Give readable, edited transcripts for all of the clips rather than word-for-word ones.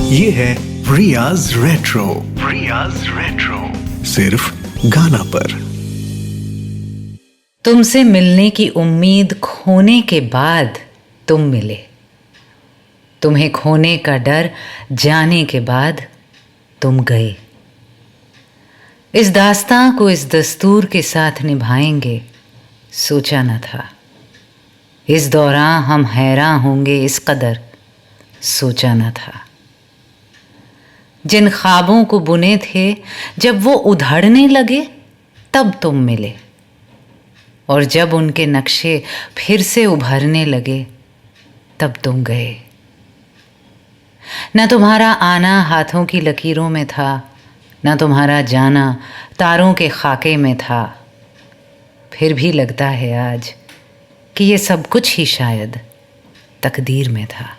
ये है रियाज रेट्रो। सिर्फ गाना पर। तुमसे मिलने की उम्मीद खोने के बाद तुम मिले, तुम्हें खोने का डर जाने के बाद तुम गए। इस दास्तां को इस दस्तूर के साथ निभाएंगे सोचा न था। इस दौरान हम हैरान होंगे इस कदर सोचा न था। जिन ख्वाबों को बुने थे जब वो उधड़ने लगे तब तुम मिले, और जब उनके नक्शे फिर से उभरने लगे तब तुम गए। न तुम्हारा आना हाथों की लकीरों में था, न तुम्हारा जाना तारों के खाके में था। फिर भी लगता है आज कि ये सब कुछ ही शायद तकदीर में था।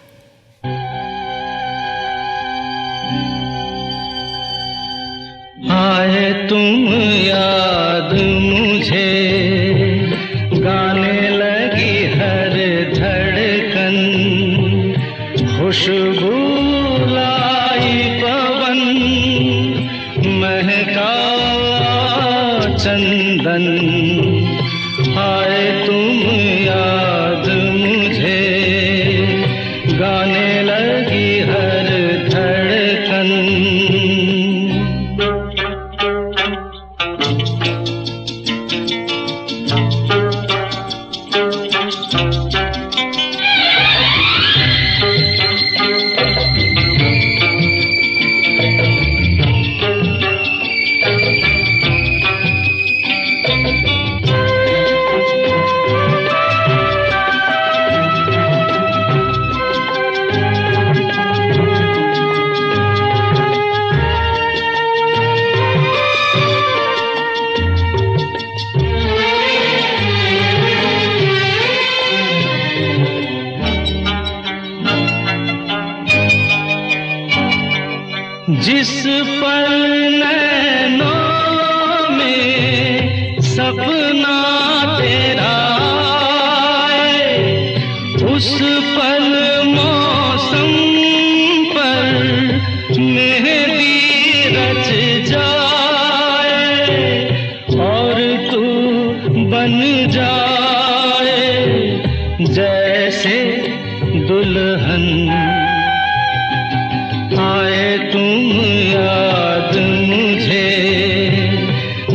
आए तुम याद मुझे, गाने लगी हर धड़कन, खुशबू लाई पवन, महका चंदन। आए तुम याद मुझे, गाने लगी हर धड़कन। जिस पल नैनों में सपना तेरा आए, उस पल मौसम पर मेहंदी रच जाए, और तू बन जाए जैसे दुल्हन। आए तुम याद मुझे,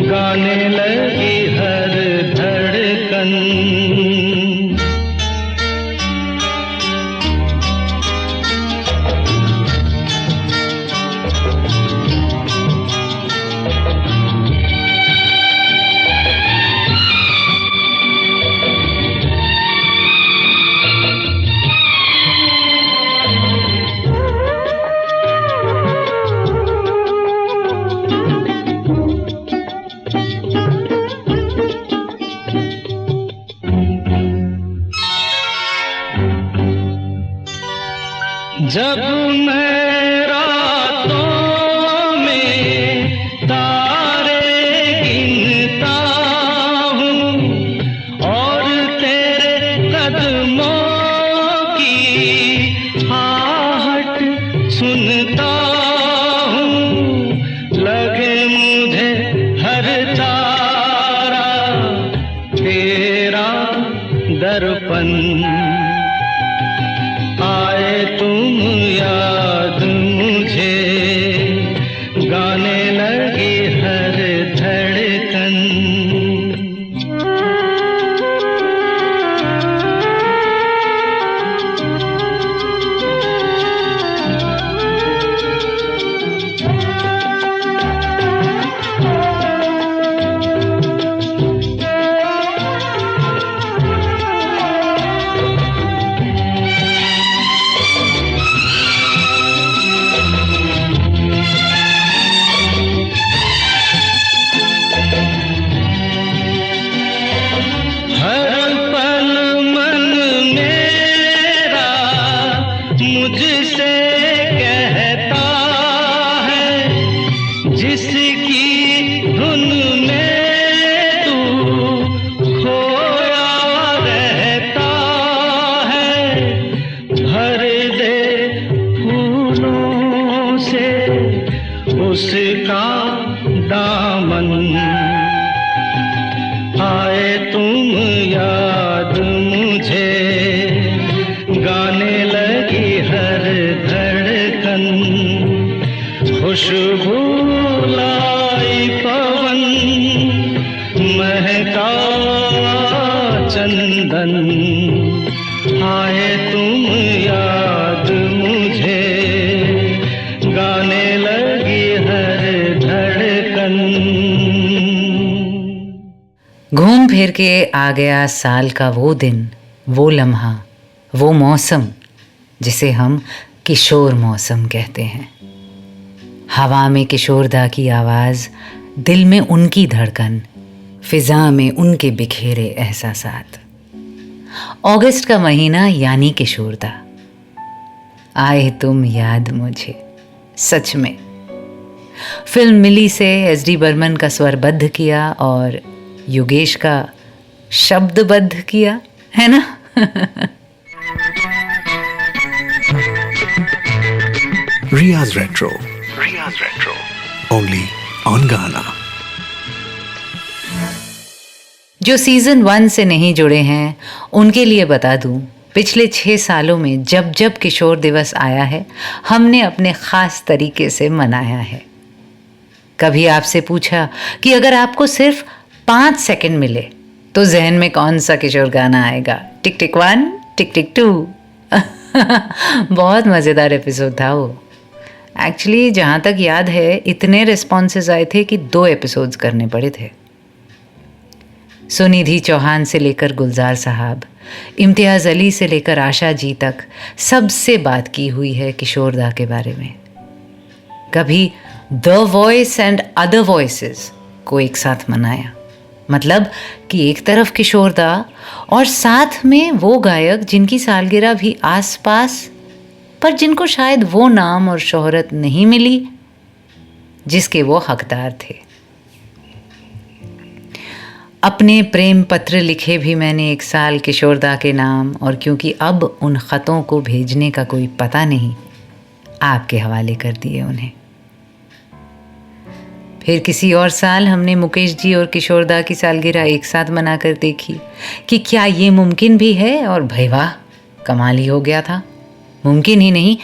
गाने लगी हर धड़कन। जब मैं रातों में तारे गिनता हूँ, और तेरे कदमों की आहट सुनता हूँ, लगे मुझे हर तारा तेरा दर्पण। आए तुम याद मुझे, गाने लगी हर धड़कन। मुझसे कहता है, जिसकी धुन में तू खोया रहता है, भर दे फूलों उसका दामन। आए तुम याद मुझे, गाने लगी हर धड़कन, खुशबू लाई पवन, महका चंदन। आए तुम याद मुझे, गाने लगी हर धड़कन। घूम फिर के आ गया साल का वो दिन, वो लम्हा, वो मौसम जिसे हम किशोर मौसम कहते हैं। हवा में किशोरदा की आवाज़, दिल में उनकी धड़कन, फिजा में उनके बिखेरे एहसासात। अगस्त का महीना यानी किशोरदा। आए तुम याद मुझे, सच में। फिल्म मिली से एस.डी. बर्मन का स्वरबद्ध किया और योगेश का शब्दबद्ध किया, है ना? Riya's Retro. Only on Ghana. जो सीज़न 1 से नहीं जुड़े हैं उनके लिए बता दूं, पिछले 6 सालों में जब जब किशोर दिवस आया है हमने अपने ख़ास तरीके से मनाया है। कभी आपसे पूछा कि अगर आपको सिर्फ 5 सेकंड मिले तो जहन में कौन सा किशोर गाना आएगा? टिक टिक 1, टिक टिक 2। बहुत मज़ेदार एपिसोड था वो। एक्चुअली जहाँ तक याद है इतने रिस्पॉन्सेज आए थे कि 2 एपिसोड्स करने पड़े थे। सुनिधि चौहान से लेकर गुलजार साहब, इम्तियाज़ अली से लेकर आशा जी तक सबसे बात की हुई है किशोरदा के बारे में। कभी the voice and other voices को एक साथ मनाया, मतलब कि एक तरफ किशोरदा और साथ में वो गायक जिनकी सालगिरह भी आसपास, पर जिनको शायद वो नाम और शोहरत नहीं मिली जिसके वो हकदार थे। अपने प्रेम पत्र लिखे भी मैंने एक साल किशोरदा के नाम, और क्योंकि अब उन ख़तों को भेजने का कोई पता नहीं, आपके हवाले कर दिए उन्हें। फिर किसी और साल हमने मुकेश जी और किशोरदा की सालगिरह एक साथ मनाकर देखी कि क्या ये मुमकिन भी है, और भाई वाह, कमाल ही हो गया था। मुमकिन ही नहीं,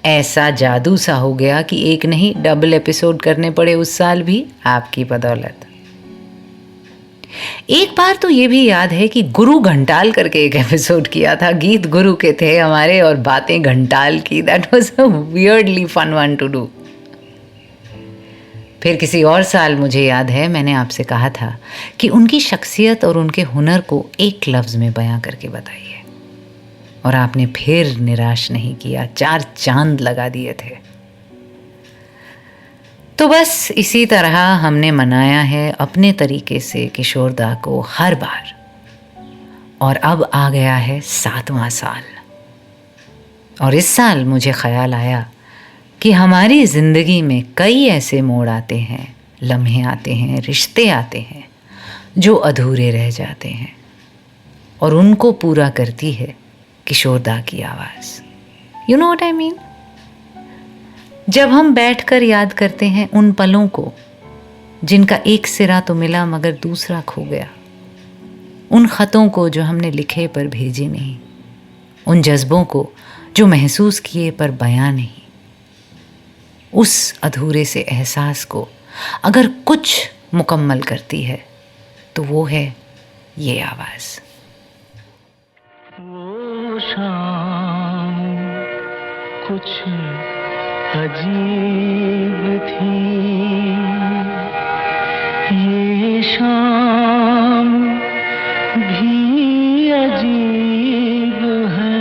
ऐसा जादू सा हो गया कि एक नहीं डबल एपिसोड करने पड़े उस साल भी आपकी बदौलत। एक बार तो ये भी याद है कि गुरु घंटाल करके एक एपिसोड किया था। गीत गुरु के थे हमारे और बातें घंटाल की। That was a weirdly fun one to do. फिर किसी और साल मुझे याद है मैंने आपसे कहा था कि उनकी शख्सियत और उनके हुनर को एक लफ्ज़ में बयां करके बताइए, और आपने फिर निराश नहीं किया, 4 चांद लगा दिए थे। तो बस इसी तरह हमने मनाया है अपने तरीके से किशोरदा को हर बार, और अब आ गया है 7वां साल। और इस साल मुझे ख्याल आया कि हमारी ज़िंदगी में कई ऐसे मोड़ आते हैं, लम्हे आते हैं, रिश्ते आते हैं जो अधूरे रह जाते हैं, और उनको पूरा करती है किशोरदा की आवाज़। You know what I mean? जब हम बैठकर याद करते हैं उन पलों को जिनका एक सिरा तो मिला मगर दूसरा खो गया, उन ख़तों को जो हमने लिखे पर भेजे नहीं, उन जज्बों को जो महसूस किए पर बयां नहीं, उस अधूरे से एहसास को अगर कुछ मुकम्मल करती है तो वो है ये आवाज़। वो शाम कुछ अजीब थी, ये शाम भी अजीब है।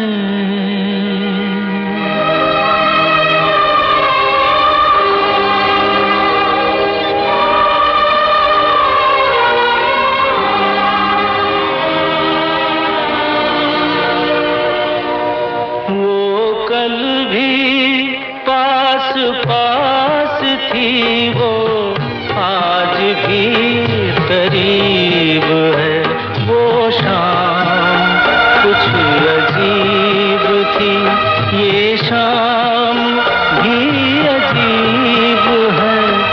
वो कल भी पास पास थी, वो आज भी करीब है। वो शाम कुछ अजीब थी, ये शाम भी अजीब है।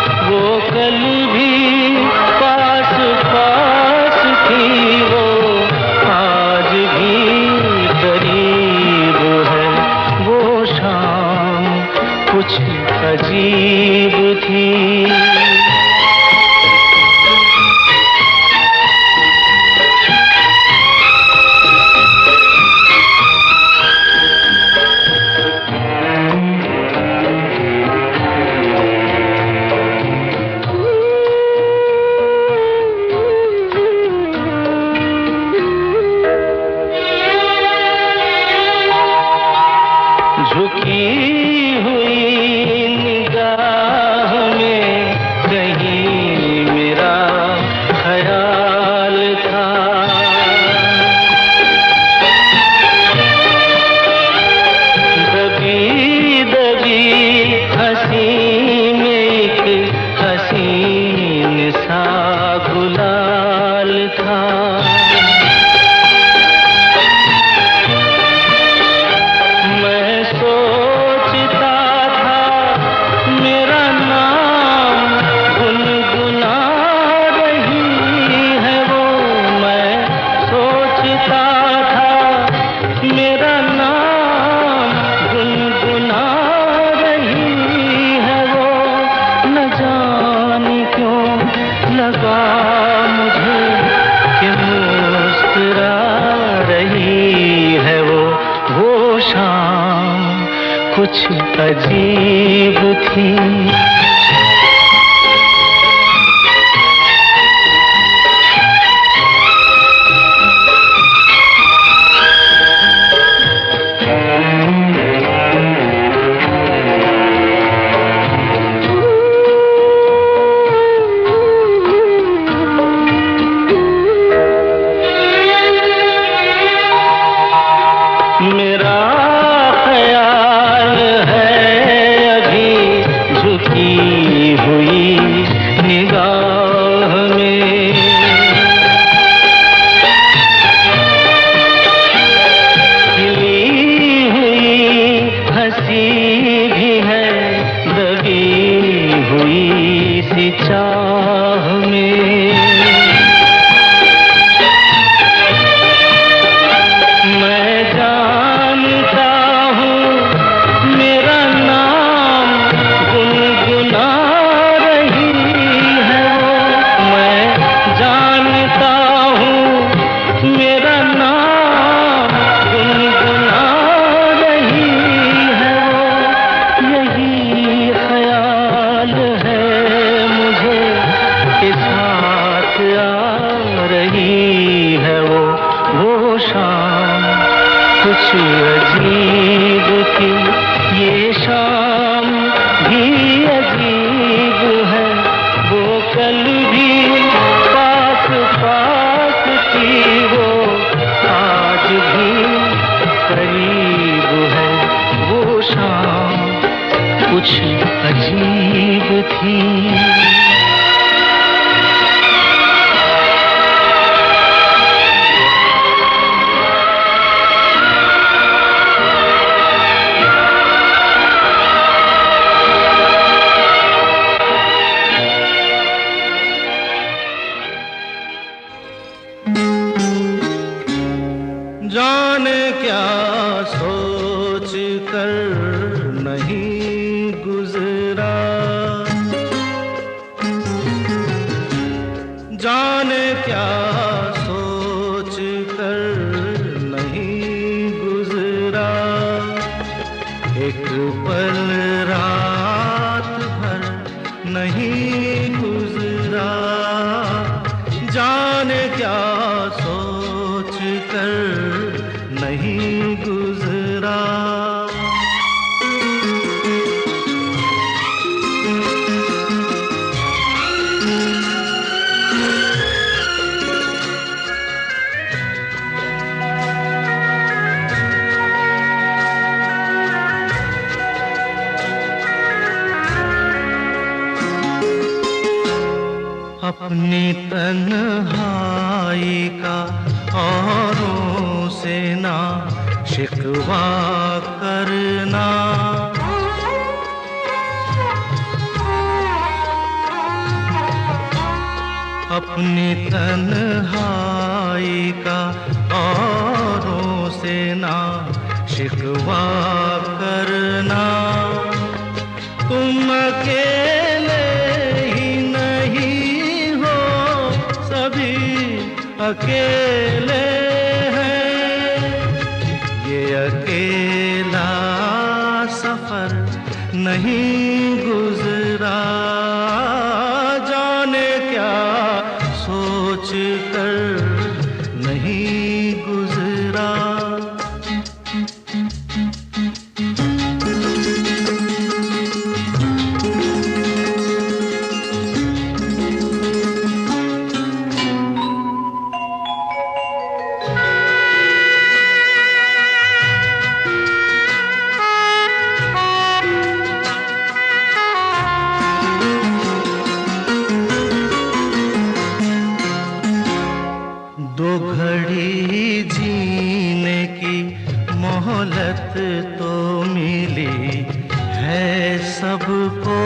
कुछ अजीब थी। झुकी हुई निगाह में कहीं मेरा ख्याल था। दबी दबी हंसी में एक हसीन सा गुलाल था। लगा मुझे कि मुस्कुरा रही है वो शाम कुछ अजीब थी। मेरा ख्याल है अभी झुकी हुई निगाह में। खिली हुई हंसी भी है दबी हुई सी चाह में। शाम कुछ अजीब थी। ये शाम भी अजीब है। वो कल भी पास पास थी, वो आज भी करीब है। वो शाम कुछ अजीब थी। जाने क्या सोच कर नहीं गुजरा, जाने क्या सोच कर नहीं गुजरा। एक पल रात भर नहीं गुजरा। जाने क्या सोच कर नहीं गुजरा। अपनी तन्हाई का औरों से ना शिकवा करना। अपनी तन्हाई का औरों से ना शिकवा करना। अकेले हैं। ये अकेला सफर नहीं गुजरा, जाने क्या सोच कर नहीं गुजरा। दो घड़ी जीने की मोहलत तो मिली है सबको,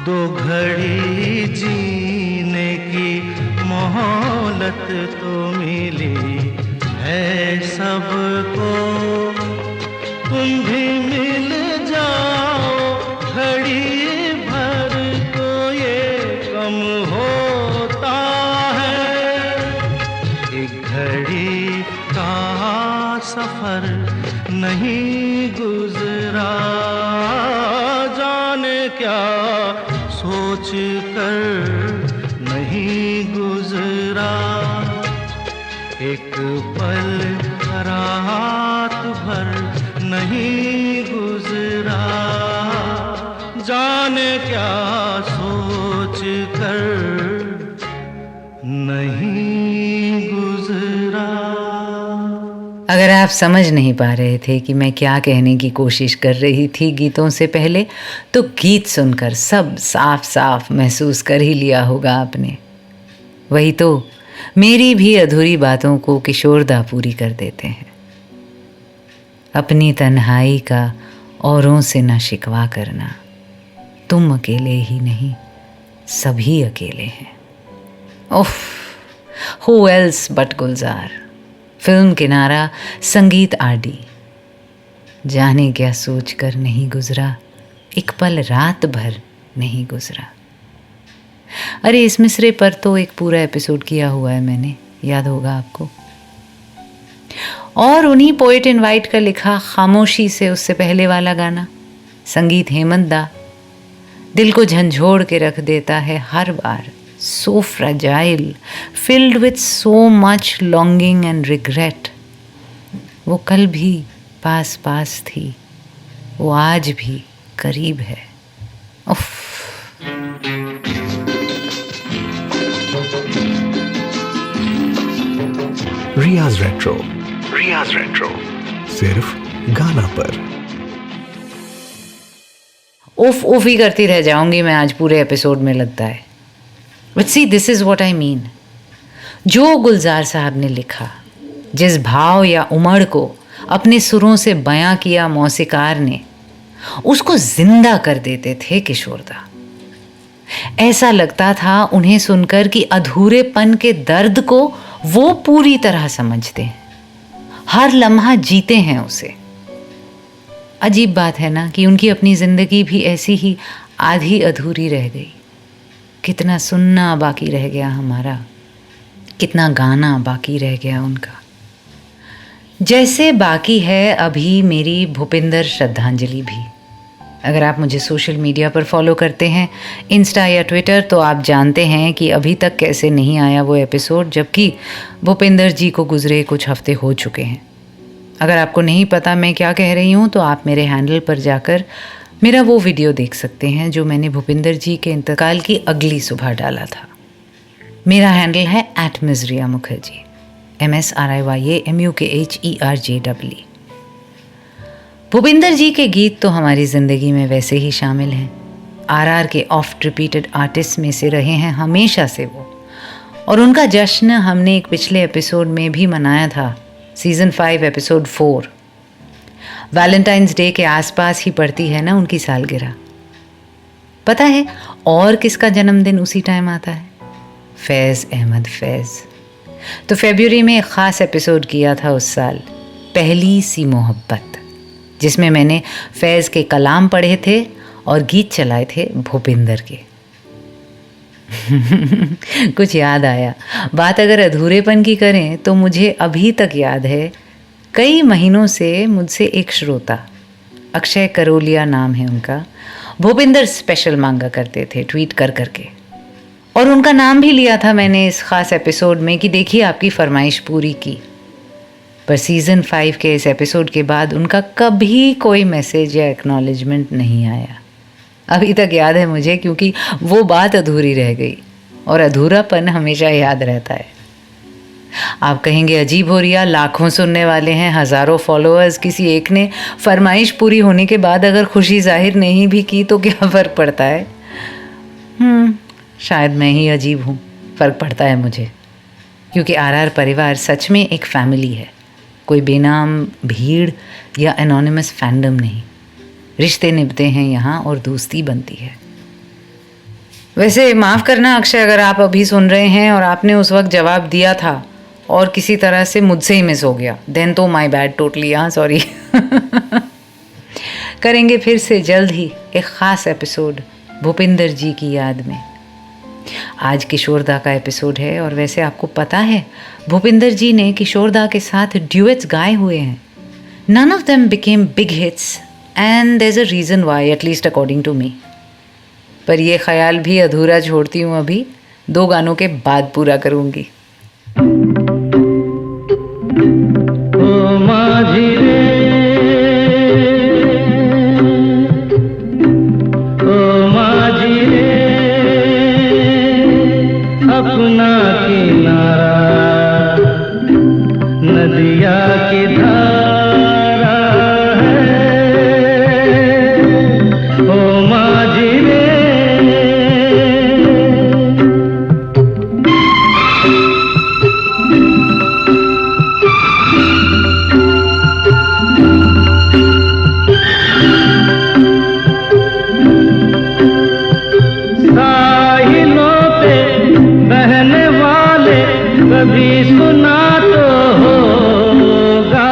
दो घड़ी जीने की मोहलत तो मिली है सबको। तुम भी मिल जाओ घड़ी भर को ये कम होता है। एक घड़ी का सफर नहीं गुजरा, जाने क्या सोच कर नहीं गुजरा। एक पल रात भर नहीं गुजरा, जाने क्या सोच कर नहीं गुजरा। अगर आप समझ नहीं पा रहे थे कि मैं क्या कहने की कोशिश कर रही थी गीतों से पहले, तो गीत सुनकर सब साफ साफ महसूस कर ही लिया होगा आपने। वही तो, मेरी भी अधूरी बातों को किशोरदा पूरी कर देते हैं। अपनी तन्हाई का औरों से न शिकवा करना, तुम अकेले ही नहीं सभी अकेले हैं। उफ, who else but Gulzar. Film किनारा, संगीत आरडी। जाने क्या सोच कर नहीं गुजरा, एक पल रात भर नहीं गुजरा। अरे इस मिसरे पर तो एक पूरा एपिसोड किया हुआ है मैंने, याद होगा आपको। और उन्हीं पोएट इनवाइट का लिखा खामोशी से उससे पहले वाला गाना, संगीत हेमंत दा, दिल को झंझोड़ के रख देता है हर बार। So fragile, filled with so much longing and regret. वो कल भी पास पास थी, वो आज भी करीब है। उफ। रियाज रेट्रो, रियाज रेट्रो, सिर्फ गाना पर। उफ उफ ही करती रह जाऊंगी मैं आज पूरे एपिसोड में, लगता है। But see, this is what I mean. जो गुलजार साहब ने लिखा, जिस भाव या उमड़ को अपने सुरों से बयां किया मौसीकार ने, उसको जिंदा कर देते थे किशोरदा। ऐसा लगता था उन्हें सुनकर कि अधूरेपन के दर्द को वो पूरी तरह समझते हैं, हर लम्हा जीते हैं उसे। अजीब बात है ना कि उनकी अपनी जिंदगी भी ऐसी ही आधी अधूरी रह गई। कितना सुनना बाकी रह गया हमारा, कितना गाना बाकी रह गया उनका। जैसे बाकी है अभी मेरी भूपिंदर श्रद्धांजलि भी। अगर आप मुझे सोशल मीडिया पर फॉलो करते हैं, इंस्टा या ट्विटर, तो आप जानते हैं कि अभी तक कैसे नहीं आया वो एपिसोड, जबकि भूपिंदर जी को गुजरे कुछ हफ्ते हो चुके हैं। अगर आपको नहीं पता मैं क्या कह रही हूँ, तो आप मेरे हैंडल पर जाकर मेरा वो वीडियो देख सकते हैं जो मैंने भूपिंदर जी के इंतकाल की अगली सुबह डाला था। मेरा हैंडल है @मिजरिया मुखर्जी, MSRIYAMUKHERJEE। भूपिंदर जी के गीत तो हमारी ज़िंदगी में वैसे ही शामिल हैं। RR के ऑफ्ट रिपीटेड आर्टिस्ट में से रहे हैं हमेशा से वो, और उनका जश्न हमने एक पिछले एपिसोड में भी मनाया था, सीज़न 5 एपिसोड 4। वैलेंटाइंस डे के आसपास ही पड़ती है ना उनकी सालगिरह। पता है और किसका जन्मदिन उसी टाइम आता है? फैज़ अहमद फैज़। तो फरवरी में एक ख़ास एपिसोड किया था उस साल, पहली सी मोहब्बत, जिसमें मैंने फैज़ के कलाम पढ़े थे और गीत चलाए थे भूपिंदर के। कुछ याद आया। बात अगर अधूरेपन की करें तो मुझे अभी तक याद है, कई महीनों से मुझसे एक श्रोता, अक्षय करोलिया नाम है उनका, भूपिंदर स्पेशल मांगा करते थे ट्वीट कर करके, और उनका नाम भी लिया था मैंने इस खास एपिसोड में कि देखिए आपकी फरमाइश पूरी की। पर सीज़न 5 के इस एपिसोड के बाद उनका कभी कोई मैसेज या एक्नॉलेजमेंट नहीं आया। अभी तक याद है मुझे, क्योंकि वो बात अधूरी रह गई और अधूरापन हमेशा याद रहता है। आप कहेंगे अजीब हो रिया, लाखों सुनने वाले हैं, हज़ारों फॉलोअर्स, किसी एक ने फरमाइश पूरी होने के बाद अगर खुशी जाहिर नहीं भी की तो क्या फ़र्क पड़ता है। शायद मैं ही अजीब हूँ, फ़र्क पड़ता है मुझे, क्योंकि आरआर परिवार सच में एक फैमिली है, कोई बेनाम भीड़ या एनोनिमस फैंडम नहीं। रिश्ते निभते हैं यहाँ और दोस्ती बनती है। वैसे माफ़ करना अक्षय, अगर आप अभी सुन रहे हैं और आपने उस वक्त जवाब दिया था और किसी तरह से मुझसे ही मिस हो गया, देन तो माय बैड टोटली, हाँ सॉरी। करेंगे फिर से जल्द ही एक ख़ास एपिसोड भूपिंदर जी की याद में। आज किशोरदा का एपिसोड है और वैसे आपको पता है भूपिंदर जी ने किशोरदा के साथ ड्यूएट्स गाए हुए हैं। None of them became big hits and there is a reason why, at least according to me. पर ये ख्याल भी अधूरा छोड़ती हूँ, अभी 2 गानों के बाद पूरा करूँगी। ओ माझी रे, ओ माझी रे, अपना किनारा नदिया की धारा है। ओ माझी रे, कभी सुना तो होगा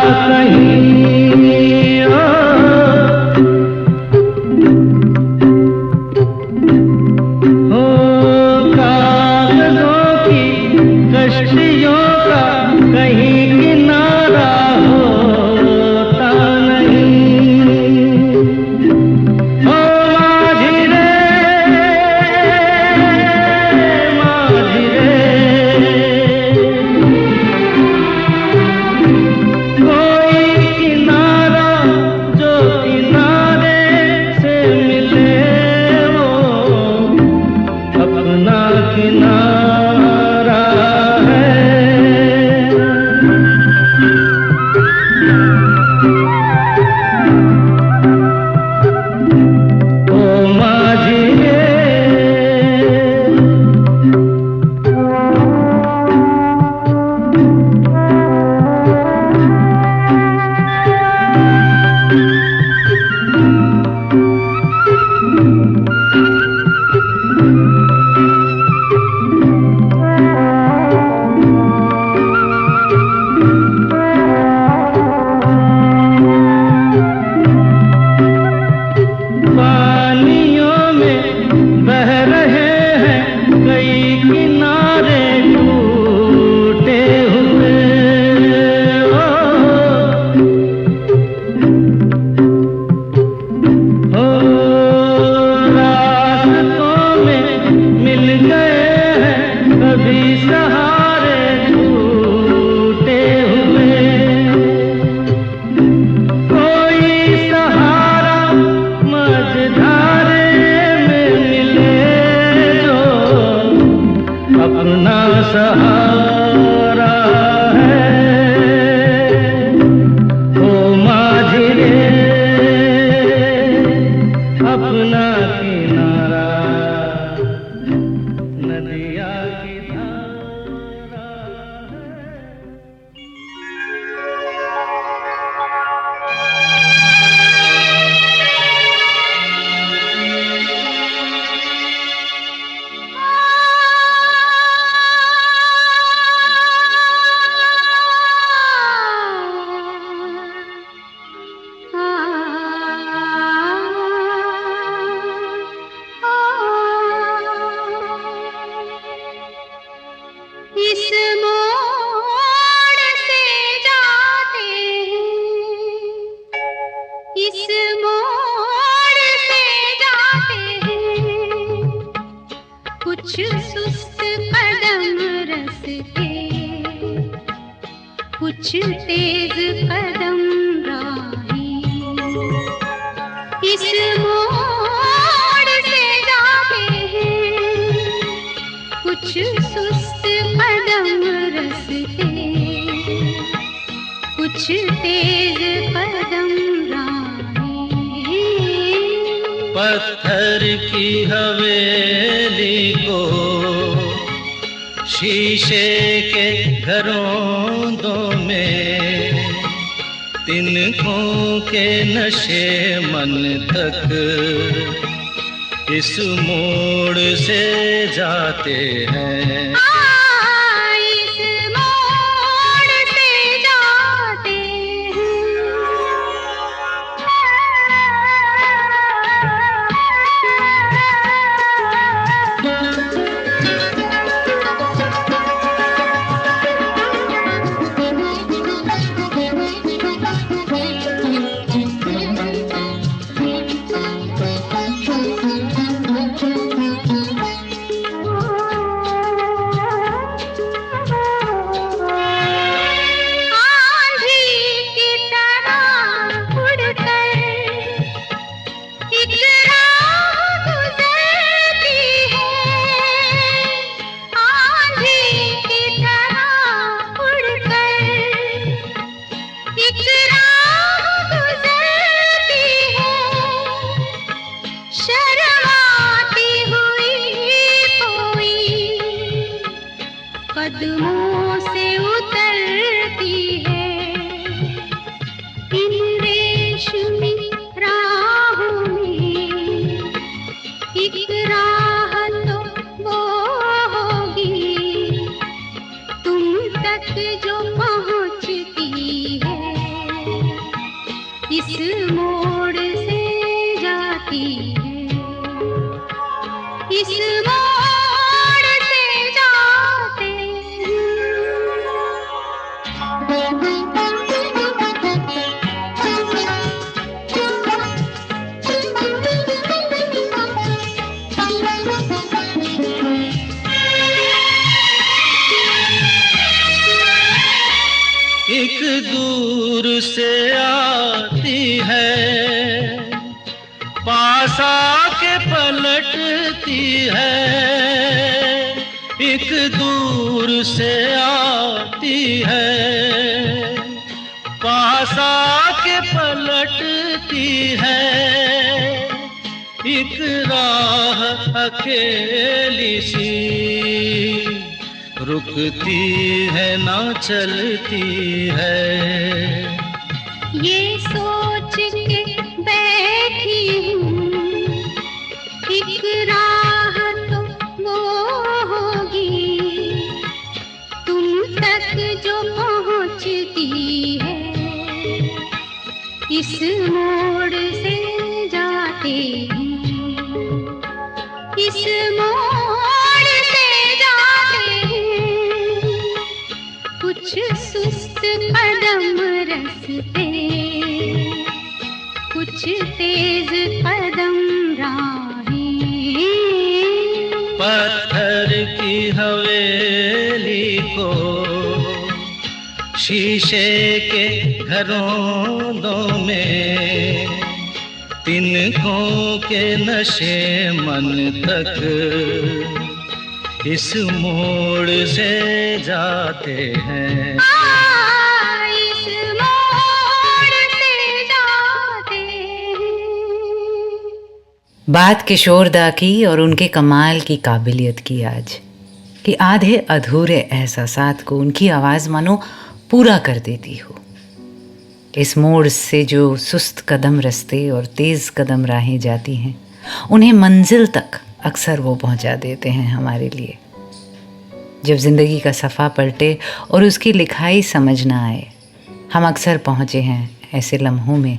कुछ तेज कदम राही इस मोड़ से जाते हैं, कुछ सुस्त कदम रस्ते, कुछ तेज कदम राही। पत्थर की हवेली को शीशे के घरों में, तिनकों के नशे मन तक इस मोड़ से जाते हैं। इस मोड़ से जाते कदमों से उतरती है इन रेशमी राहों में, एक राह तो वो होगी तुम तक जो पहुंचती है, इस मोड़ से जाती है, इस मोड़ से जाते एक दूर से आती है, पास आके पलटती है। एक दूर से आती है, पास आके पलटती है। एक राह अकेली सी रुकती है ना चलती है। ये सोच के बैठी हूँ एक राह तो वो होगी तुम तक जो पहुँचती है, इस मोड़ से जाते हैं, इस मोड़ से जाते हैं, कुछ सुस्त कदम रस्ते, कुछ तेज कदम राहें। पत्थर की हवेली को शीशे के घरों में, तिनकों के नशे मन तक इस मोड़ से जाते हैं। इस मोड़ से जाते हैं। बात किशोरदा की और उनके कमाल की काबिलियत की आज, कि आधे अधूरे एहसासात को उनकी आवाज़ मानो पूरा कर देती हो। इस मोड़ से जो सुस्त कदम रास्ते और तेज़ कदम राहें जाती हैं, उन्हें मंजिल तक अक्सर वो पहुंचा देते हैं हमारे लिए। जब ज़िंदगी का सफ़ा पलटे और उसकी लिखाई समझ ना आए, हम अक्सर पहुँचे हैं ऐसे लम्हों में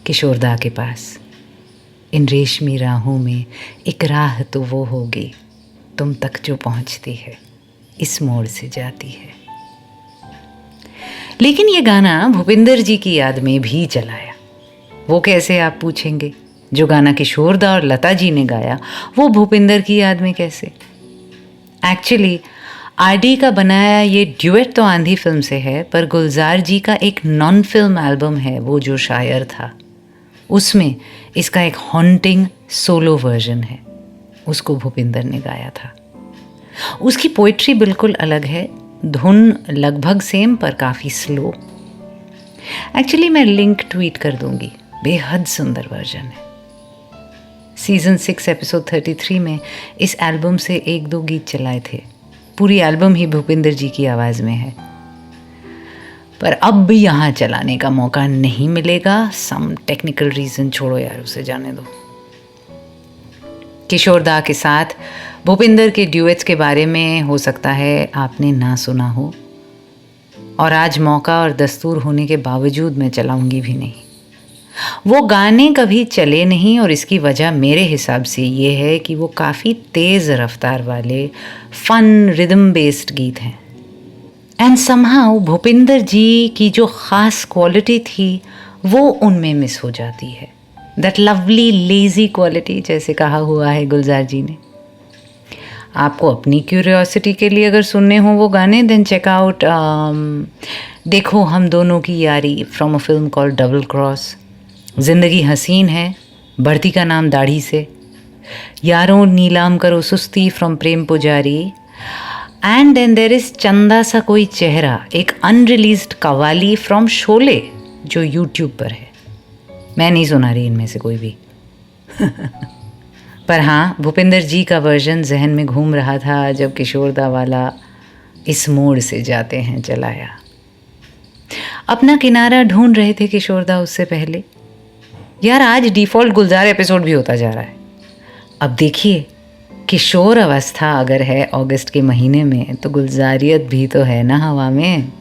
किशोरदा के पास। इन रेशमी राहों में एक राह तो वो होगी तुम तक जो पहुँचती है, इस मोड़ से जाती है। लेकिन ये गाना भूपिंदर जी की याद में भी चलाया। वो कैसे, आप पूछेंगे? जो गाना किशोरदा और लता जी ने गाया, वो भूपिंदर की याद में कैसे? एक्चुअली आरडी का बनाया ये ड्यूएट तो आंधी फिल्म से है, पर गुलजार जी का एक नॉन फिल्म एल्बम है वो जो शायर था, उसमें इसका एक हॉन्टिंग सोलो वर्जन है, उसको भूपिंदर ने गाया था। उसकी पोइट्री बिल्कुल अलग है, धुन लगभग सेम पर काफ़ी स्लो। एक्चुअली मैं लिंक ट्वीट कर दूंगी, बेहद सुंदर वर्जन है। सीज़न 6 एपिसोड 33 में इस एल्बम से 1-2 गीत चलाए थे। पूरी एल्बम ही भूपिंदर जी की आवाज़ में है, पर अब भी यहाँ चलाने का मौका नहीं मिलेगा। सम टेक्निकल रीज़न, छोड़ो यार, उसे जाने दो। किशोर दा के साथ भूपिंदर के ड्यूएट्स के बारे में हो सकता है आपने ना सुना हो, और आज मौका और दस्तूर होने के बावजूद मैं चलाऊंगी भी नहीं। वो गाने कभी चले नहीं, और इसकी वजह मेरे हिसाब से ये है कि वो काफ़ी तेज़ रफ्तार वाले फन रिदम बेस्ड गीत हैं। एंड समहाउ भूपिंदर जी की जो ख़ास क्वालिटी थी वो उनमें मिस हो जाती है। दैट लवली लेज़ी क्वालिटी, जैसे कहा हुआ है गुलजार जी ने। आपको अपनी क्यूरियोसिटी के लिए अगर सुनने हो वो गाने, देन चेक आउट देखो हम दोनों की यारी from a film called double cross, ज़िंदगी हसीन है, बढ़ती का नाम दाढ़ी से, यारों नीलाम करो सुस्ती फ्रॉम प्रेम पुजारी, एंड देन देर इज़ चंदा सा कोई चेहरा, एक अनरिलीज्ड कवाली फ्रॉम शोले जो यूट्यूब पर है। मैं नहीं सुना रही इनमें से कोई भी पर हाँ, भूपिंदर जी का वर्जन जहन में घूम रहा था जब किशोर दा वाला इस मोड़ से जाते हैं चलाया। अपना किनारा ढूंढ रहे थे किशोर दा उससे पहले। यार आज डिफ़ॉल्ट गुलजार एपिसोड भी होता जा रहा है। अब देखिए, किशोर अवस्था अगर है अगस्त के महीने में, तो गुलजारियत भी तो है ना हवा में।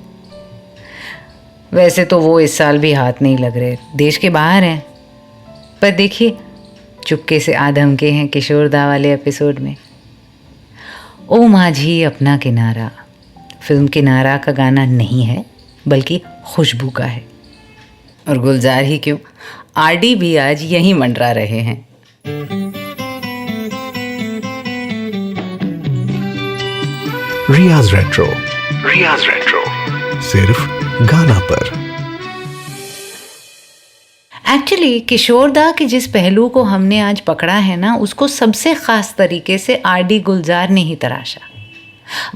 वैसे तो वो इस साल भी हाथ नहीं लग रहे, देश के बाहर हैं, पर देखिए चुपके से आधम के हैं किशोर दा वाले एपिसोड में। ओ माझी अपना किनारा फिल्म किनारा का गाना नहीं है, बल्कि खुशबू का है। और गुलजार ही क्यों, आरडी भी आज यहीं मंडरा रहे हैं। रियाज रेट्रो, रियाज रेट्रो, सिर्फ गाना पर। एक्चुअली किशोर दा के जिस पहलू को हमने आज पकड़ा है ना, उसको सबसे ख़ास तरीके से आरडी गुलजार ने ही तराशा।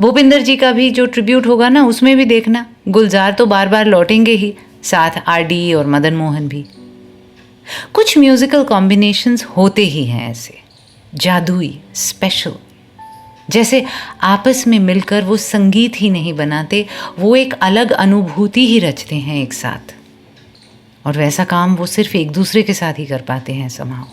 भूपिंदर जी का भी जो ट्रिब्यूट होगा ना, उसमें भी देखना गुलजार तो बार बार लौटेंगे ही, साथ आरडी और मदन मोहन भी। कुछ म्यूज़िकल कॉम्बिनेशंस होते ही हैं ऐसे जादुई, स्पेशल, जैसे आपस में मिलकर वो संगीत ही नहीं बनाते, वो एक अलग अनुभूति ही रचते हैं एक साथ। और वैसा काम वो सिर्फ एक दूसरे के साथ ही कर पाते हैं समहाउ।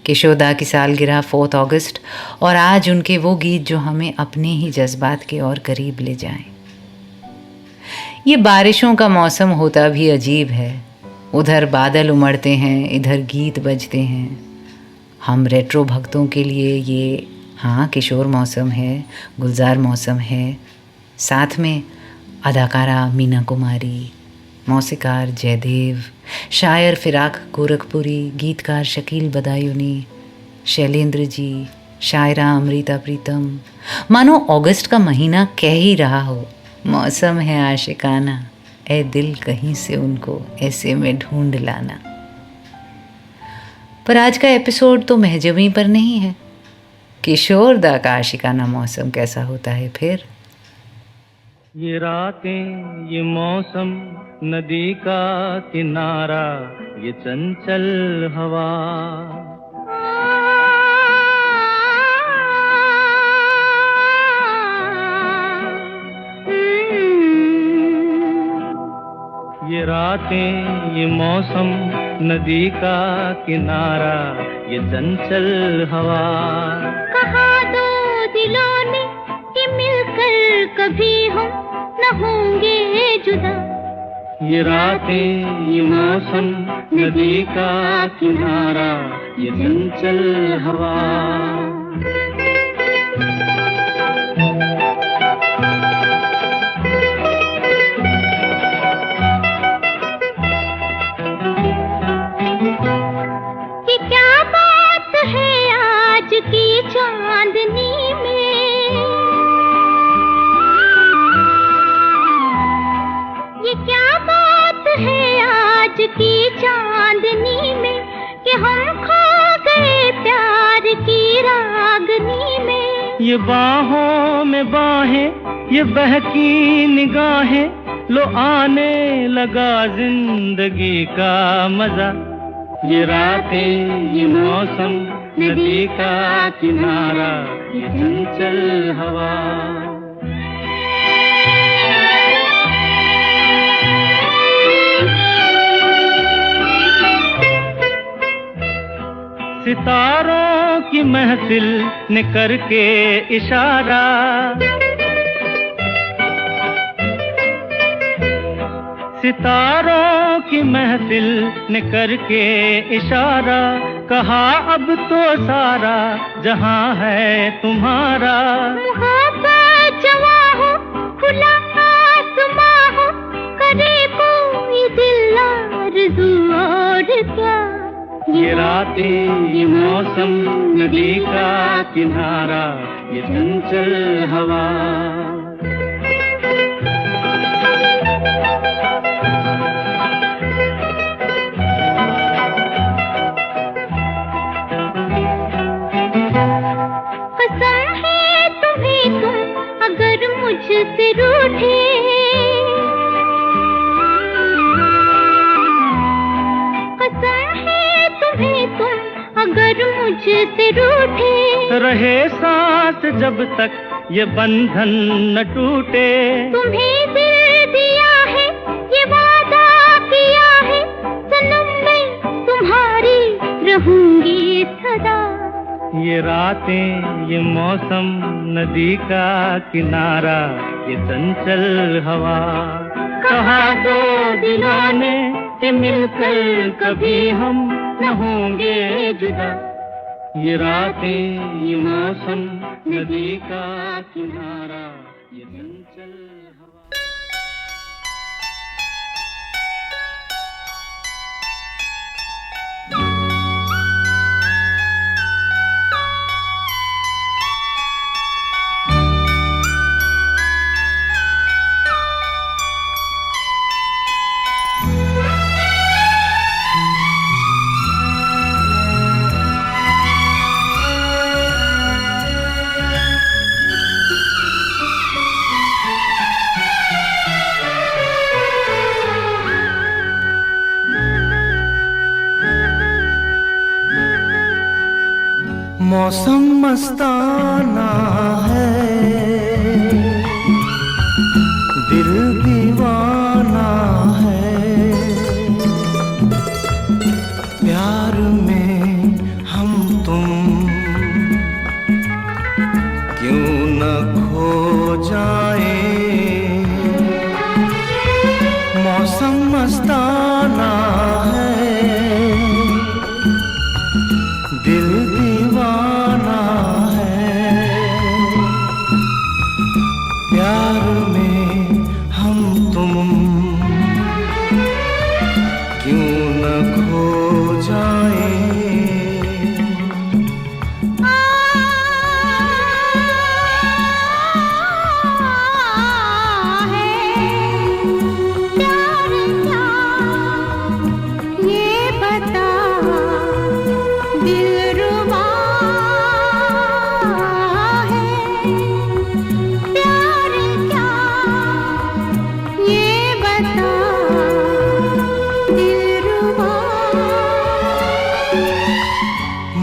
किशोर दा की सालगिरह 4 अगस्त, और आज उनके वो गीत जो हमें अपने ही जज्बात के और करीब ले जाएं। ये बारिशों का मौसम होता भी अजीब है, उधर बादल उमड़ते हैं, इधर गीत बजते हैं। हम रेट्रो भक्तों के लिए ये हाँ किशोर मौसम है, गुलजार मौसम है, साथ में अदाकारा मीना कुमारी, मौसीकार जयदेव, शायर फिराक गोरखपुरी, गीतकार शकील बदायूनी, शैलेंद्र जी, शायरा अमृता प्रीतम। मानो अगस्त का महीना कह ही रहा हो, मौसम है आशिकाना, ए दिल कहीं से उनको ऐसे में ढूंढ लाना। पर आज का एपिसोड तो महजबी पर नहीं है। किशोर दा का आशिकाना मौसम कैसा होता है फिर? ये रातें, ये मौसम, नदी का किनारा, ये चंचल हवा, ये रातें, ये मौसम, नदी का किनारा, ये चंचल हवा। कहा दो दिलों ने कि मिलकर कभी हम न होंगे जुदा। ये रातें, ये मौसम, नदी का किनारा, ये चंचल हवा। कि क्या बात है आज की चांदनी में, ये क्या बात है आज की चांदनी में कि हम खो गए प्यार की रागनी में। ये बाहों में बाहें, ये बहकी निगाहें, लो आने लगा जिंदगी का मजा। ये रातें, ये मौसम, नदी का किनारा, ये चंचल हवा। सितारों की महफिल ने करके इशारा, सितारों की महफिल ने करके इशारा, कहा अब तो सारा जहां है तुम्हारा। मोहब्बत जवां हो, खुला आसमां हो, करे कोई दिल आरज़ू और क्या। ये रातें, ये मौसम, नदी का किनारा, ये चंचल हवा। कसम है तुम्हें तुम अगर मुझसे रूठे, कसम है तुम्हें तुम अगर मुझसे रूठे, रहे साथ जब तक ये बंधन न टूटे। तुम्हें दिल दिया है, ये वादा किया है, सनम मैं तुम्हारी रहूंगी सदा। ये रातें, ये मौसम, नदी का किनारा, ये चंचल हवा। कहा दो दिलों ने कि मिलकर कभी हम न होंगे जुदा। ये रातें, ये मौसम, नदी का किनारा, ये चंचल हवा। मौसम मस्ताना है, दिल दीवाना है, प्यार में हम तुम क्यों न खो जाए। मौसम मस्ताना है, दिल दीवाना है, प्यार में हम तुम क्यों न खो जाए।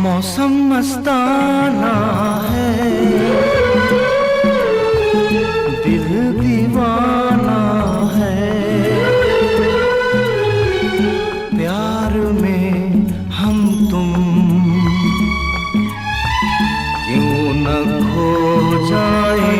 मौसम मस्ताना है, दिल दीवाना है, प्यार में हम तुम क्यों न खो जाए।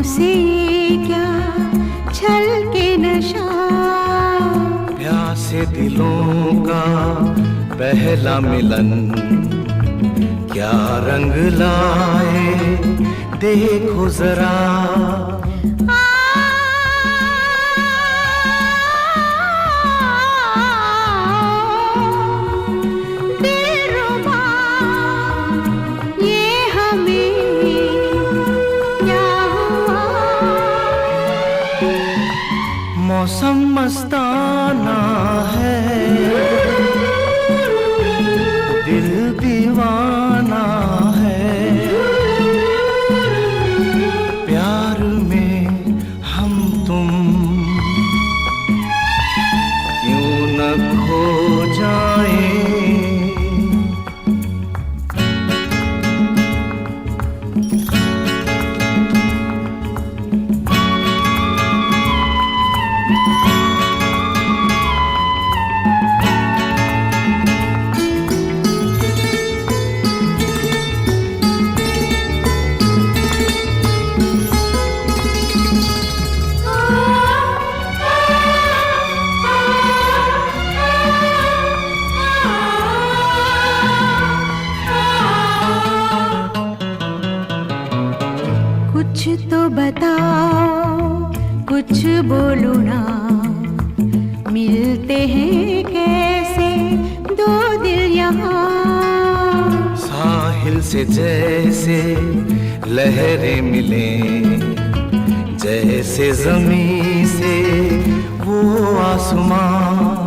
से ये क्या छल के नशा, प्यासे दिलों का पहला मिलन क्या रंग लाए देखो जरा। दिलरुबा ये हमें क्या हुआ, मौसम मस्ताना है, दिल दीवाना है, प्यार में हम तुम क्यों न खो जाए। कुछ तो बताओ कुछ बोलो ना, मिलते हैं कैसे दो दिल यहाँ। साहिल से जैसे लहरें मिले, जैसे जमीन से वो आसमां।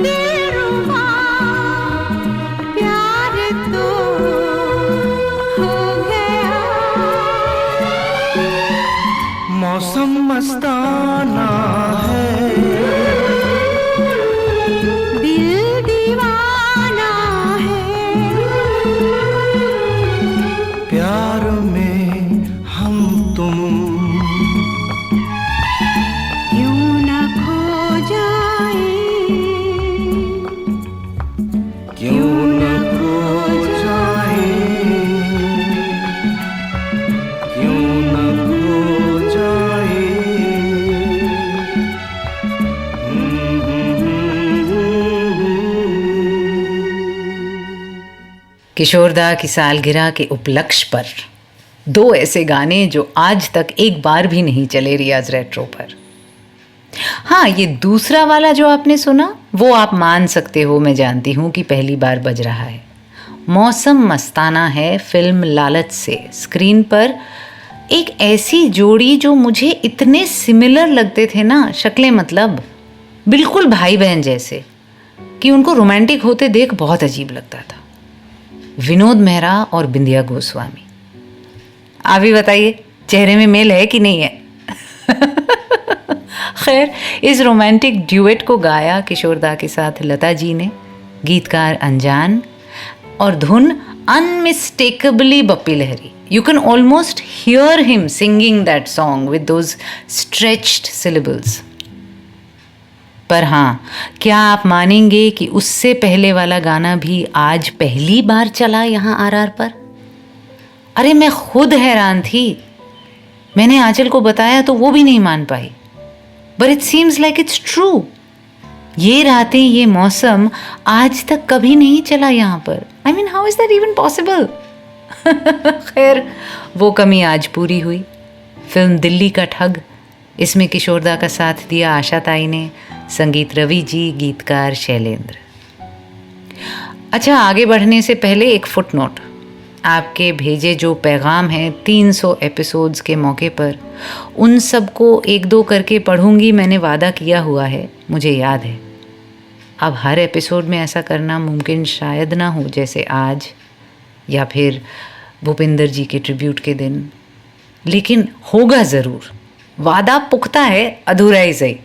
दिलरुबा प्यार तो हो गया, मौसम मस्ताना है, दिल दीवाना है, प्यार में हम तुम क्यों न खो जाए, क्यों न खो जाए, क्यों न खो जाए। किशोरदा की सालगिरह के उपलक्ष्य पर दो ऐसे गाने जो आज तक एक बार भी नहीं चले रियाज रेट्रो पर। हाँ, ये दूसरा वाला जो आपने सुना वो आप मान सकते हो, मैं जानती हूँ कि पहली बार बज रहा है। मौसम मस्ताना है फिल्म लालच से। स्क्रीन पर एक ऐसी जोड़ी जो मुझे इतने सिमिलर लगते थे ना, शक्लें मतलब बिल्कुल भाई बहन जैसे, कि उनको रोमांटिक होते देख बहुत अजीब लगता था। विनोद मेहरा और बिंदिया गोस्वामी। आप ही बताइए, चेहरे में मेल है कि नहीं है? खैर, इस रोमांटिक ड्यूएट को गाया किशोरदा के साथ लता जी ने, गीतकार अनजान, और धुन अनमिस्टेकेबली Bappi Lahiri. You can almost hear him singing that song with those stretched syllables. पर हाँ, क्या आप मानेंगे कि उससे पहले वाला गाना भी आज पहली बार चला यहाँ आरआर पर? अरे मैं खुद हैरान थी। मैंने आंचल को बताया तो वो भी नहीं मान पाई। But it seems like it's true. ये रातें, ये मौसम आज तक कभी नहीं चला यहाँ पर। I mean, how is that even possible? खैर, वो कमी आज पूरी हुई। फिल्म दिल्ली का ठग, इसमें किशोरदा का साथ दिया आशा ताई ने, संगीत रवि जी, गीतकार शैलेंद्र। अच्छा, आगे बढ़ने से पहले एक फुटनोट। आपके भेजे जो पैगाम हैं 300 एपिसोड्स के मौके पर, उन सबको एक दो करके पढ़ूंगी, मैंने वादा किया हुआ है, मुझे याद है। अब हर एपिसोड में ऐसा करना मुमकिन शायद ना हो, जैसे आज या फिर भूपिंदर जी के ट्रिब्यूट के दिन, लेकिन होगा ज़रूर। वादा पुख्ता है, अधूरा ही सही।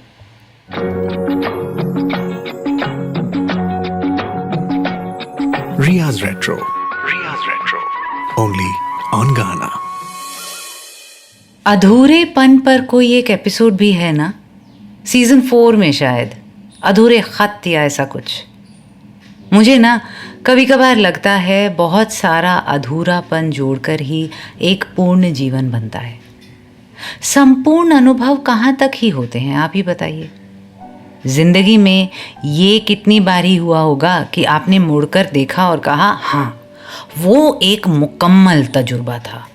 Riaz Retro. Only on Gaana. अधूरेपन पर कोई एक एपिसोड भी है ना, सीजन 4 में शायद, अधूरे खत या ऐसा कुछ। मुझे ना कभी कभार लगता है बहुत सारा अधूरापन जोड़कर ही एक पूर्ण जीवन बनता है। संपूर्ण अनुभव कहाँ तक ही होते हैं, आप ही बताइए। जिंदगी में ये कितनी बार ही हुआ होगा कि आपने मुड़कर देखा और कहा हाँ, वो एक मुकम्मल तजुर्बा था,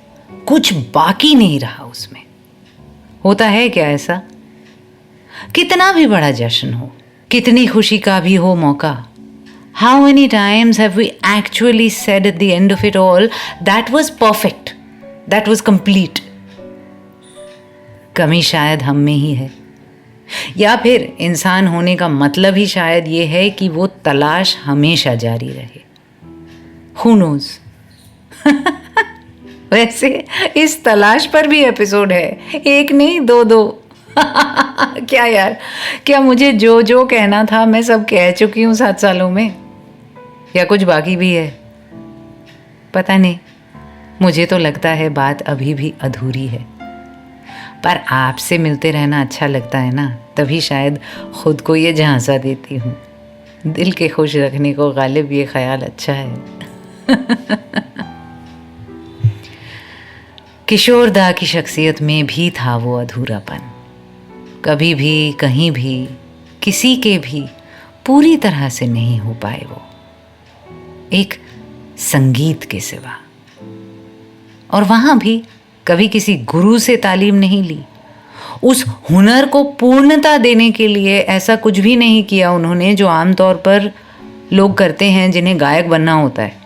कुछ बाकी नहीं रहा उसमें। होता है क्या ऐसा? कितना भी बड़ा जश्न हो, कितनी खुशी का भी हो मौका, how many times have we actually said at the end of it all, that was perfect, that was complete? कमी शायद हम में ही है, या फिर इंसान होने का मतलब ही शायद ये है कि वो तलाश हमेशा जारी रहे। Who knows? वैसे इस तलाश पर भी एपिसोड है, एक नहीं दो। क्या यार, क्या मुझे जो जो कहना था मैं सब कह चुकी हूँ 7 सालों में, या कुछ बाकी भी है? पता नहीं, मुझे तो लगता है बात अभी भी अधूरी है। पर आपसे मिलते रहना अच्छा लगता है ना, तभी शायद खुद को ये झांसा देती हूँ। दिल के खुश रखने को गालिब ये ख्याल अच्छा है। किशोर दा की शख्सियत में भी था वो अधूरापन। कभी भी कहीं भी किसी के भी पूरी तरह से नहीं हो पाए वो, एक संगीत के सिवा। और वहाँ भी कभी किसी गुरु से तालीम नहीं ली, उस हुनर को पूर्णता देने के लिए ऐसा कुछ भी नहीं किया उन्होंने जो आमतौर पर लोग करते हैं जिन्हें गायक बनना होता है।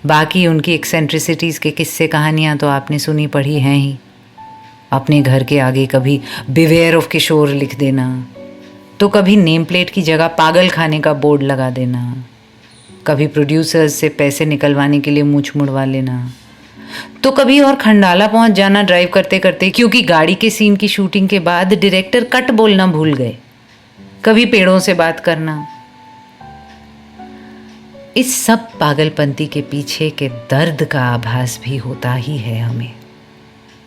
बाकी उनकी एक्सेंट्रिसिटीज़ के किस्से कहानियाँ तो आपने सुनी पढ़ी हैं ही। अपने घर के आगे कभी बिवेयर ऑफ किशोर लिख देना, तो कभी नेम प्लेट की जगह पागल खाने का बोर्ड लगा देना, कभी प्रोड्यूसर्स से पैसे निकलवाने के लिए मूंछ मुड़वा लेना, तो कभी और खंडाला पहुंच जाना ड्राइव करते करते क्योंकि गाड़ी के सीन की शूटिंग के बाद डायरेक्टर कट बोलना भूल गए, कभी पेड़ों से बात करना। इस सब पागलपंती के पीछे के दर्द का आभास भी होता ही है हमें,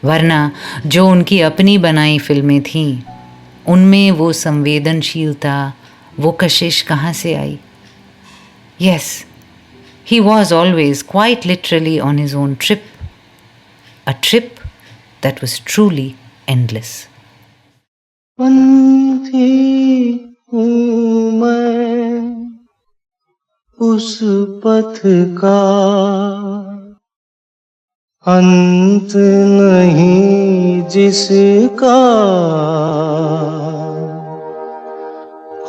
वरना जो उनकी अपनी बनाई फिल्में थीं उनमें वो संवेदनशीलता, वो कशिश कहाँ से आई? Yes, he was always quite literally on his own trip, a trip that was truly endless. पंथी हूँ मैं उस पथ का, अंत नहीं जिसका,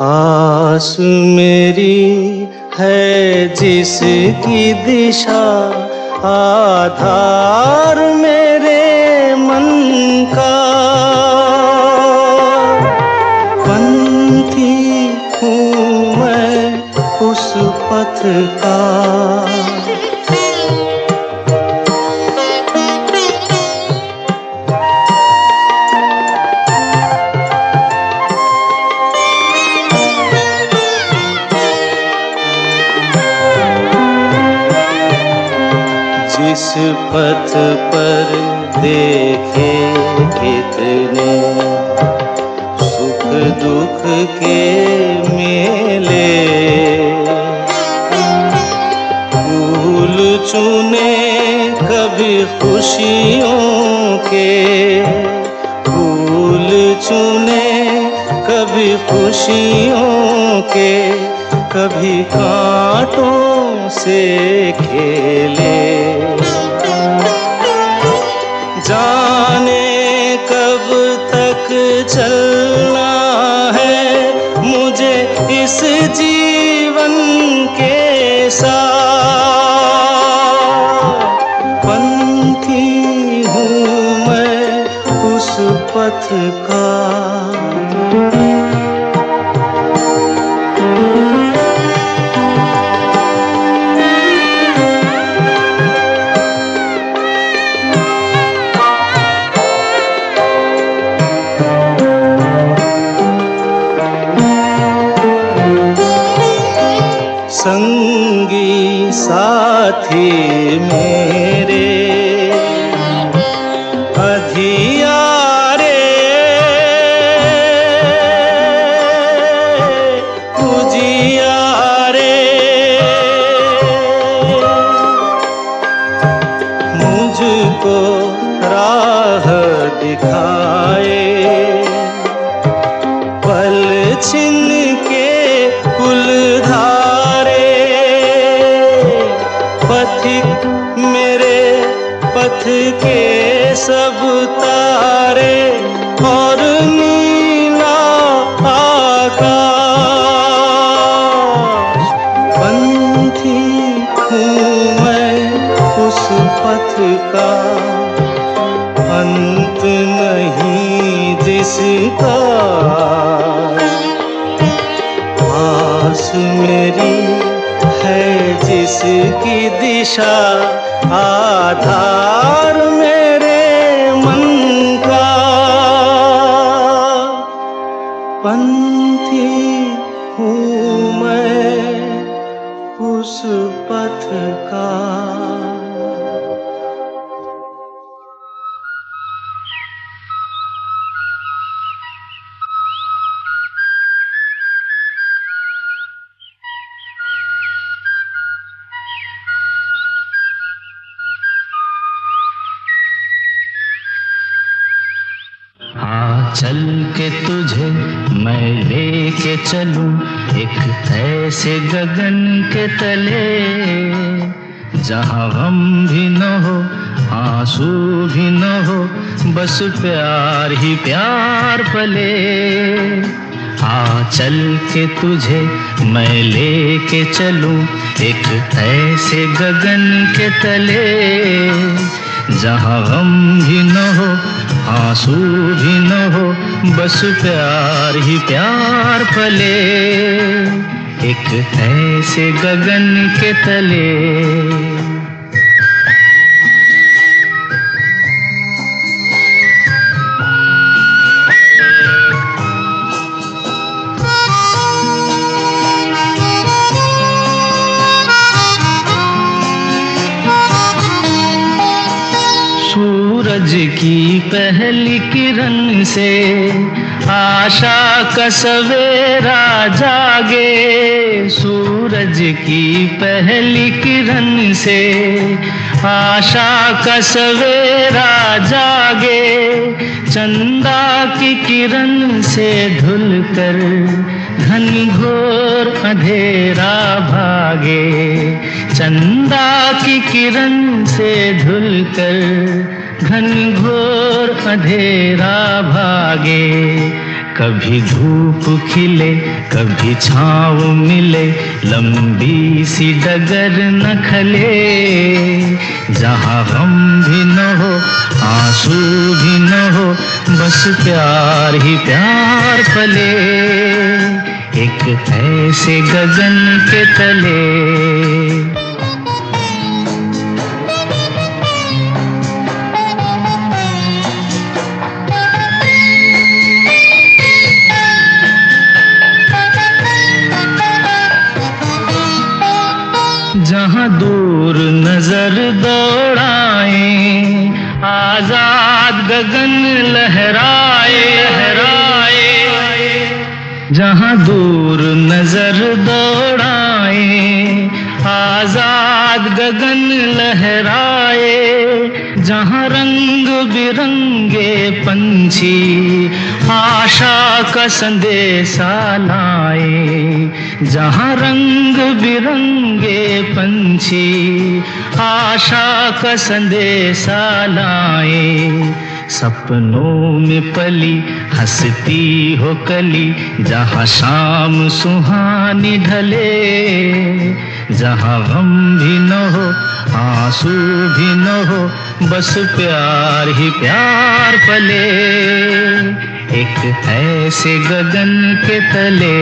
आस मेरी है जिसकी दिशा, आधार मेरे मन का। पंथी हूँ मैं उस पथ का। जिस पथ पर देखे कितने सुख दुख के मेले, फूल चुने कभी खुशियों के, फूल चुने कभी खुशियों के, कभी कांटों से खेले। जाने कब तक चलना है मुझे इस जीवन के साथ। पंथी हूँ मैं उस पथ का। संगी साथी मेरे अधियारे, उजियारे दिखाए, पल छिन के कुल धारे, पथिक मेरे पथ के सब तारे और नीला आकाश। पंथी हूँ मैं उस पथ का, अंत नहीं जिसका। आस मेरी है जिसकी दिशा, आधार मेरे मन का। पंथी हूँ मैं उस पथ का। चल के तुझे मैं लेके चलूं एक ऐसे गगन के तले, जहां गम भी न हो आंसू भी न हो, बस प्यार ही प्यार पले। चल के तुझे मैं लेके चलूं एक ऐसे गगन के तले, जहां गम भी न हो आंसू भी न हो, बस प्यार ही प्यार पले। एक ऐसे गगन के तले। सूरज की पहली किरण से आशा का सवेरा जागे, सूरज की पहली किरण से आशा का सवेरा जागे, चंदा की किरण से धुलकर घनघोर अंधेरा भागे, चंदा की किरण से धुलकर घनघोर अंधेरा भागे। कभी धूप खिले कभी छाँव मिले, लंबी सी डगर न खले, जहाँ गम भी न हो आंसू भी न हो, बस प्यार ही प्यार पले। एक ऐसे गगन के तले। जहाँ दूर नजर दौड़ाए, आजाद गगन लहराए, जहाँ दूर नजर दौड़ाए, आजाद गगन लहराए, जहाँ रंग बिरंगे पंछी आशा का संदेशा लाए, जहाँ रंग बिरंगे पंछी आशा का संदेशा लाए, सपनों में पली हंसती हो कली, जहाँ शाम सुहानी ढले, जहाँ गम भी न हो आंसू भी न हो, बस प्यार ही प्यार पले। एक ऐसे गगन के तले।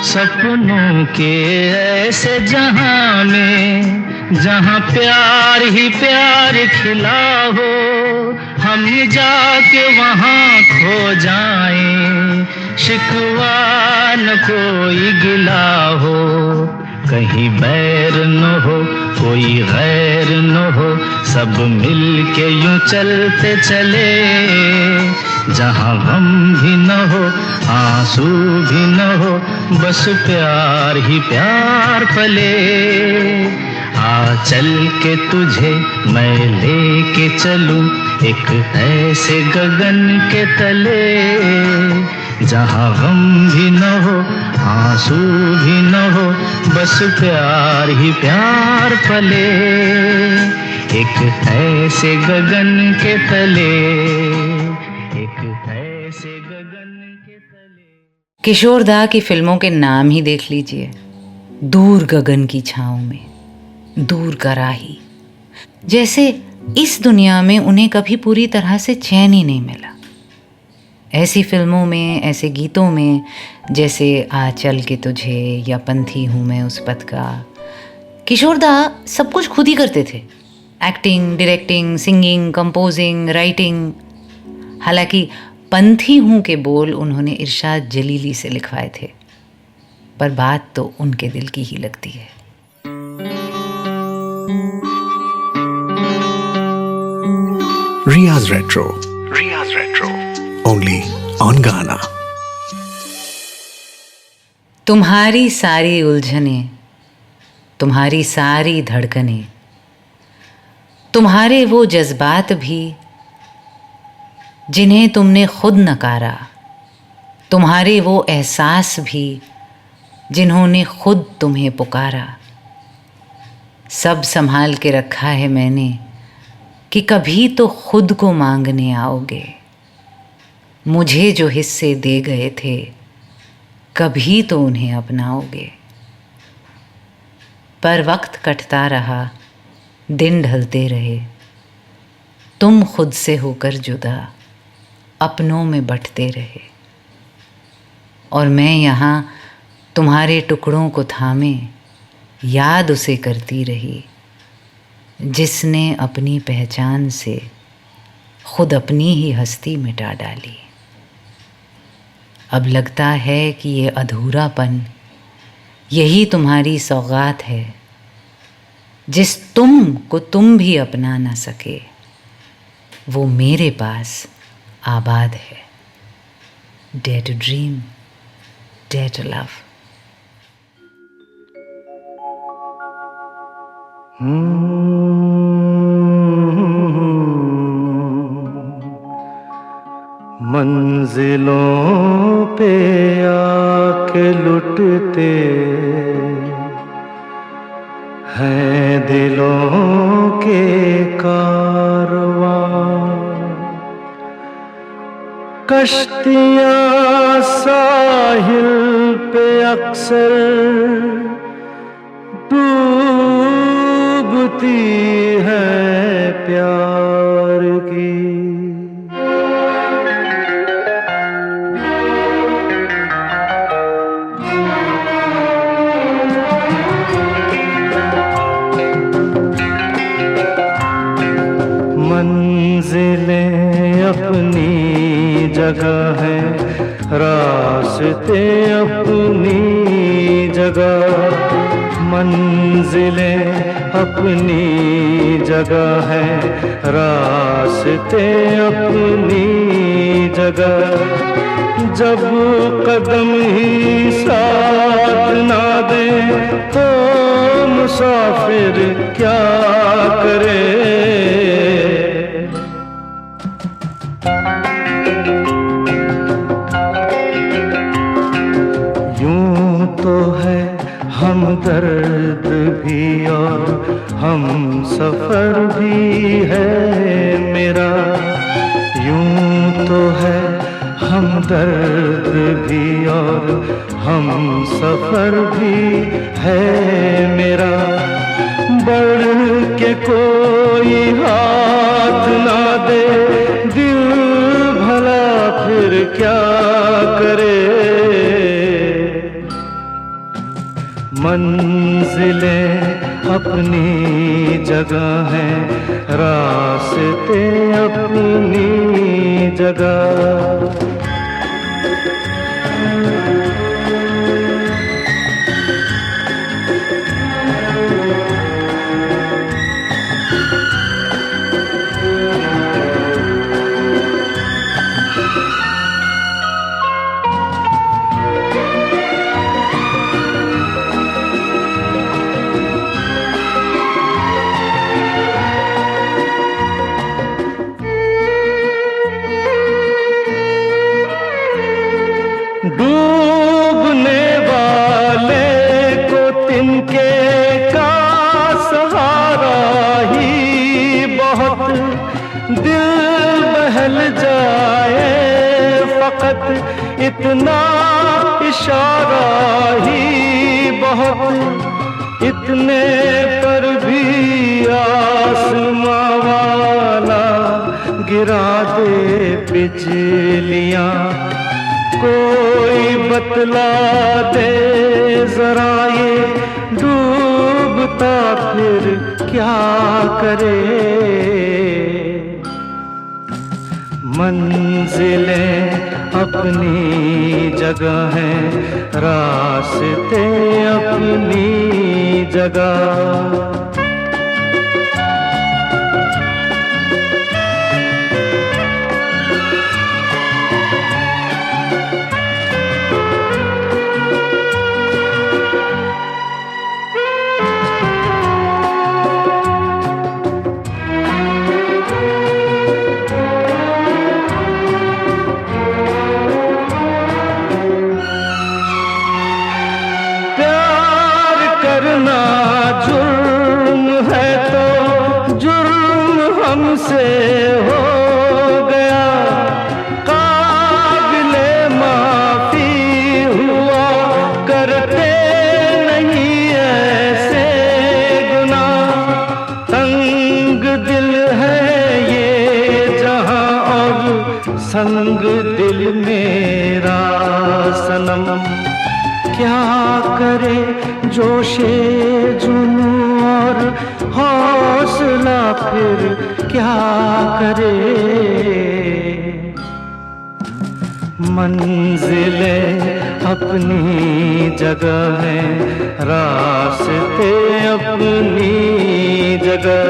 सपनों के ऐसे जहां में, जहां प्यार ही प्यार खिला हो, हम जाके वहां खो जाएं, शिकवा न कोई गिला हो, कहीं बैर न हो कोई गैर न हो, सब मिल के यूं चलते चले। जहाँ गम भी न हो, आंसू भी न हो, बस प्यार ही प्यार पले। आ चल के तुझे मैं लेके चलूं एक ऐसे गगन के तले। जहाँ गम भी न हो, आंसू भी न हो, बस प्यार ही प्यार पले। एक ऐसे गगन के तले, एक ऐसे गगन के तले। किशोर दा की फिल्मों के नाम ही देख लीजिए। दूर गगन की छाँव में, दूर का राही। जैसे इस दुनिया में उन्हें कभी पूरी तरह से चैन ही नहीं मिला। ऐसी फिल्मों में, ऐसे गीतों में जैसे आ चल के तुझे या पंथी हूँ मैं उस पथ का, किशोर दा सब कुछ खुद ही करते थे। Acting, directing, singing, composing, writing. हालांकि पंथी हूँ के बोल उन्होंने इरशाद जलीली से लिखवाए थे, पर बात तो उनके दिल की ही लगती है। Riaz Retro. Riaz Retro. Only on Ghana. तुम्हारी सारी उलझनें, तुम्हारी सारी धड़कनें, तुम्हारे वो जज्बात भी जिन्हें तुमने खुद नकारा, तुम्हारे वो एहसास भी जिन्होंने खुद तुम्हें पुकारा। सब संभाल के रखा है मैंने कि कभी तो खुद को मांगने आओगे। मुझे जो हिस्से दे गए थे कभी तो उन्हें अपनाओगे। पर वक्त कटता रहा, दिन ढलते रहे, तुम खुद से होकर जुदा अपनों में बंटते रहे। और मैं यहाँ तुम्हारे टुकड़ों को थामे याद उसे करती रही जिसने अपनी पहचान से खुद अपनी ही हस्ती मिटा डाली। अब लगता है कि ये अधूरापन यही तुम्हारी सौगात है, जिस तुम को तुम भी अपना ना सके वो मेरे पास आबाद है। Dare to dream, dare to love. मंजिलों पे आके लुटते हैं दिलों के कारवां। कश्तियाँ साहिल पे अक्सर डूबती है प्यार की। मंजिलें अपनी जगह है, रास्ते अपनी जगह। मंजिलें अपनी जगह है, रास्ते अपनी जगह। जब कदम ही साथ ना दे तो मुसाफिर क्या करे। यूं तो है हमदर्द भी और हम सफर भी है मेरा। यूं तो है हमदर्द भी और हम सफर भी है मेरा। बढ़ के कोई हाथ ना दे दिल भला फिर क्या करे। मंजिलें अपनी जगह हैं, रास्ते अपनी जगह। इतना इशारा ही बहुत, इतने पर भी आसमां वाला गिरा दे बिजलियां। कोई बतला दे जरा ये डूबता फिर क्या करे। मंजिलें अपनी जगह हैं, रास्ते अपनी जगह। करना जुर्म है तो जुर्म हमसे हो गया, काबिले माफी हुआ करते नहीं ऐसे गुनाह। तंग दिल है ये जहां और संग दिल मेरा सनम। क्या करे जोशे जुनू और हौसला फिर क्या करे। मंजिलें अपनी जगह हैं, रास्ते अपनी जगह।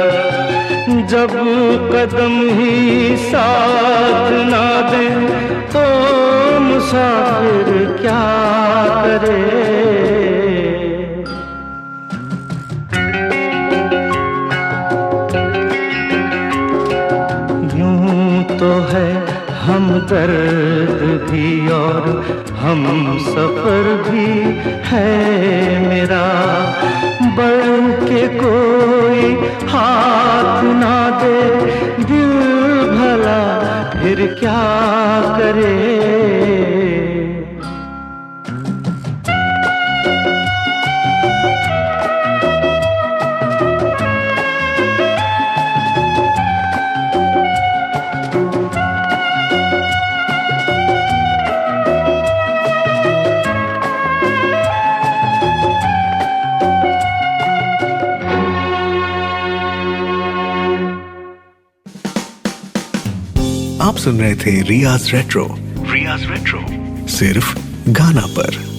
जब कदम ही साथ ना दे तो मुसाफिर क्या करे। यूं तो है हम दर्द भी और हम सफर भी है मेरा, बढ़ के कोई हाथ ना दे दिल भला फिर क्या करे। आप सुन रहे थे रियाज रेट्रो। सिर्फ गाना पर।